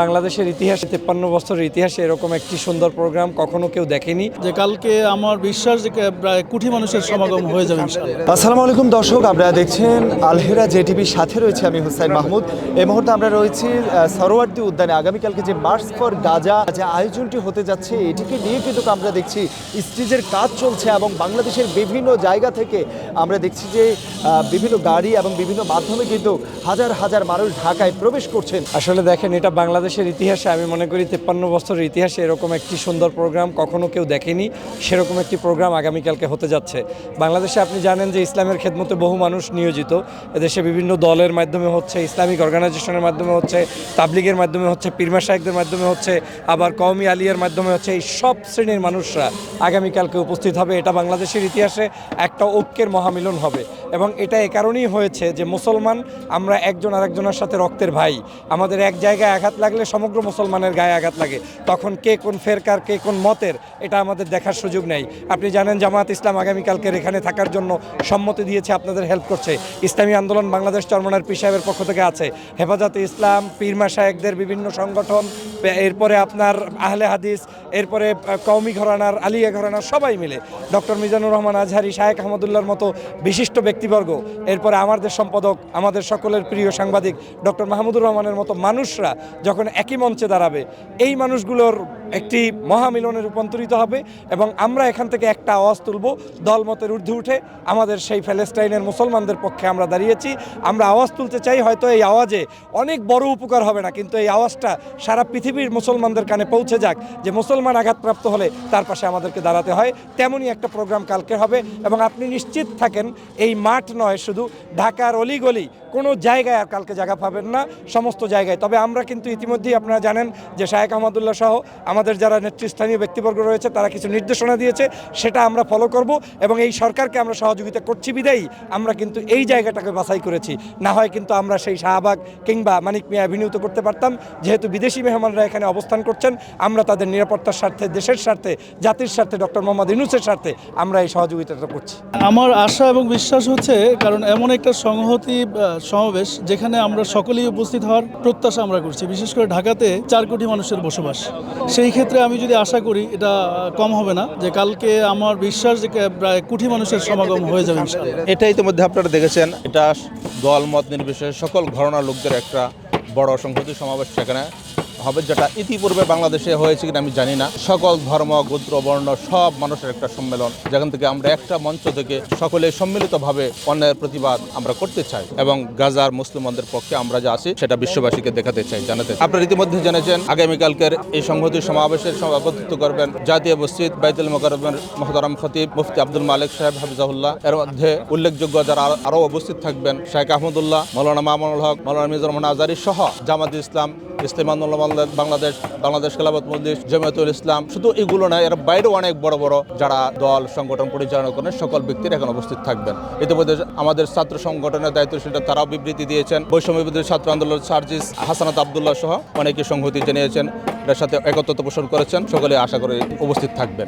বাংলাদেশের ইতিহাসে 53 বছরের ইতিহাসে এরকম একটি সুন্দর প্রোগ্রাম কখনো কেউ দেখেনি। যে কালকে আমার বিশ্বাস যে প্রায় কোটি মানুষের সমাগম হয়ে যাবে ইনশাআল্লাহ। আসসালামু আলাইকুম দর্শক, আপনারা দেখছেন আলহেরা জেটিভির সাথে রয়েছে আমি হুসাইন মাহমুদ। এই মুহূর্তে আমরা রয়েছি সরোয়ার্দী উদ্যানে। আগামীকালকে যে মার্চ ফর গাজা যে আয়োজনটি হতে যাচ্ছে, এটিকে নিয়ে কিন্তু আমরা দেখছি স্টেজের কাজ চলছে এবং বাংলাদেশের বিভিন্ন জায়গা থেকে আমরা দেখছি যে বিভিন্ন গাড়ি এবং বিভিন্ন মাধ্যমে কিন্তু হাজার হাজার মানুষ ঢাকায় প্রবেশ করছেন। আসলে দেখেন, এটা বাংলাদেশের ইতিহাসে আমি মনে করি 53 বছরের ইতিহাসে এরকম একটি সুন্দর প্রোগ্রাম কখনো কেউ দেখেনি। সেরকম একটি প্রোগ্রাম আগামীকালকে হতে যাচ্ছে। বাংলাদেশে আপনি জানেন যে ইসলামের খেদমতে বহু মানুষ নিয়োজিত। এদেশে বিভিন্ন দলের মাধ্যমে হচ্ছে, ইসলামিক অর্গানাইজেশনের মাধ্যমে হচ্ছে, তাবলিগের মাধ্যমে হচ্ছে, পীর মাশায়েখদের মাধ্যমে হচ্ছে, আবার কওমি আলিয়ার মাধ্যমে হচ্ছে। এই সব শ্রেণীর মানুষরা আগামীকালকে উপস্থিত হবে। এটা বাংলাদেশের ইতিহাসে একটা ঐক্যের মহামিলন হবে এবং এটা এ কারণেই হয়েছে যে মুসলমান আমরা একজন আরেকজনের সাথে রক্তের ভাই। আমাদের এক জায়গায় আঘাত লাগলে সমগ্র মুসলমানের গায়ে আঘাত লাগে। তখন কে কোন ফেরকার, কে কোন মতের, এটা আমাদের দেখার সুযোগ নেই। আপনি জানেন জামাত ইসলাম আগামীকালকের এখানে থাকার জন্য সম্মতি দিয়েছে, আপনাদের হেল্প করছে। ইসলামী আন্দোলন বাংলাদেশ চরমনার পীর সাহেবের পক্ষ থেকে আছে, হেফাজতে ইসলাম, পীর মাশায়েখদের বিভিন্ন সংগঠন, এরপরে আপনার আহলে হাদিস, এরপরে কওমি ঘরানার, আলিয়া ঘরানার, সবাই মিলে ডক্টর মিজানুর রহমান আজহারি, শায়েখ আহমদুল্লাহর মতো বিশিষ্ট ব্যক্তিবর্গ, এরপরে আমাদের সম্পাদক, আমাদের সকলের প্রিয় সাংবাদিক ডক্টর মাহমুদুর রহমানের মতো মানুষরা যখন একই মঞ্চে দাঁড়াবে, এই মানুষগুলোর একটি মহামিলনে রূপান্তরিত হবে এবং আমরা এখান থেকে একটা আওয়াজ তুলব। দলমতের ঊর্ধ্বে উঠে আমাদের সেই ফ্যালেস্টাইনের মুসলমানদের পক্ষে আমরা দাঁড়িয়েছি। আমরা আওয়াজ তুলতে চাই। হয়তো এই আওয়াজে অনেক বড় উপকার হবে না, কিন্তু এই আওয়াজটা সারা পৃথিবীর মুসলমানদের কানে পৌঁছে যাক যে মুসলমান আঘাতপ্রাপ্ত হলে তার পাশে আমাদেরকে দাঁড়াতে হয়। তেমনই একটা প্রোগ্রাম কালকে হবে এবং আপনি নিশ্চিত থাকেন এই মাঠ নয়, শুধু ঢাকার অলিগলি কোনো জায়গায় আর কালকে জায়গা পাবেন না, সমস্ত জায়গায়। তবে আমরা কিন্তু ইতিমধ্যেই আপনারা জানেন যে শায়েখ আহমদুল্লাহ সহ আমাদের যারা নেতৃস্থানীয় ব্যক্তিবর্গ রয়েছে তারা কিছু নির্দেশনা দিয়েছে, সেটা আমরা ফলো করব এবং এই সরকারকে আমরা সহযোগিতা করছি বিদায়ী আমরা কিন্তু এই জায়গাটাকে বাছাই করেছি। না হয় কিন্তু আমরা সেই শাহবাগ কিংবা মানিক মিয়া অ্যাভিনিউতে করতে পারতাম। যেহেতু বিদেশি মেহমানরা এখানে অবস্থান করছেন, আমরা তাদের নিরাপত্তার স্বার্থে, দেশের স্বার্থে, জাতির স্বার্থে, ডক্টর মোহাম্মদ ইউনূসের স্বার্থে আমরা এই সহযোগিতাটা করছি। আমার আশা এবং বিশ্বাস হচ্ছে, কারণ এমন একটা সংহতি সমাবেশ যেখানে আমরা সকলেই উপস্থিত হওয়ার প্রত্যাশা আমরা করছি। বিশেষ করে ঢাকাতে 4 কোটি মানুষের বসবাস। সেই ক্ষেত্রে আমি যদি আশা করি, এটা কম হবে না যে কালকে আমার বিশ্বাস যে প্রায় কোটি মানুষের সমাগম হয়ে যাবে ইনশাআল্লাহ। এটা ইতিমধ্যে আপনারা দেখেছেন, এটা দল মত নির্বিশেষে সকল ঘরানার লোকদের একটা বড় সংহতি সমাবেশ সেখানে হবে, যেটা ইতিপূর্বে বাংলাদেশে হয়েছে কিনা আমি জানি না। সকল ধর্ম, গোত্র, বর্ণ সব মানুষের একটা সম্মেলন, যেখান থেকে আমরা একটা মঞ্চ থেকে সকলে সম্মিলিতভাবে অন্যায়ের প্রতিবাদ আমরা করতে চাই এবং গাজার মুসলমানদের পক্ষে আমরা যা আছি সেটা বিশ্ববাসীকে দেখাতে চাই, জানাতে চাই। আপনারা ইতিমধ্যে জেনেছেন আগামীকালকের এই সংহতি সমাবেশের সভাপতিত্ব করবেন জাতীয় মসজিদ বাইতুল মোকাররমের মুহতারাম খতিব মুফতি আব্দুল মালিক সাহেব হাফিজাহুল্লাহ। এর মধ্যে উল্লেখযোগ্য যারা আরও উপস্থিত থাকবেন, শায়েখ আহমদুল্লাহ, মৌলানা মামুনুল হক, মৌলানা মিজানুর রহমান আজহারি সহ জামাত ইসলাম, ইসলামী আন্দোলন বাংলাদেশ খেলাফত মজলিস, জমিয়তুল ইসলাম, শুধু এগুলো না, এর বাইরেও অনেক বড় বড় যারা দল সংগঠন পরিচালনা করেন সকল ব্যক্তিরা এখন উপস্থিত থাকবেন। ইতিমধ্যে আমাদের ছাত্র সংগঠনের দায়িত্বশীলরা তারাও বিবৃতি দিয়েছেন। বৈষম্য বিরোধী ছাত্র আন্দোলন সার্জিস হাসানাত আবদুল্লাহ সহ অনেকে সংহতি জানিয়েছেন, এর সাথে একত্রতা পোষণ করেছেন। সকলে আশা করে উপস্থিত থাকবেন।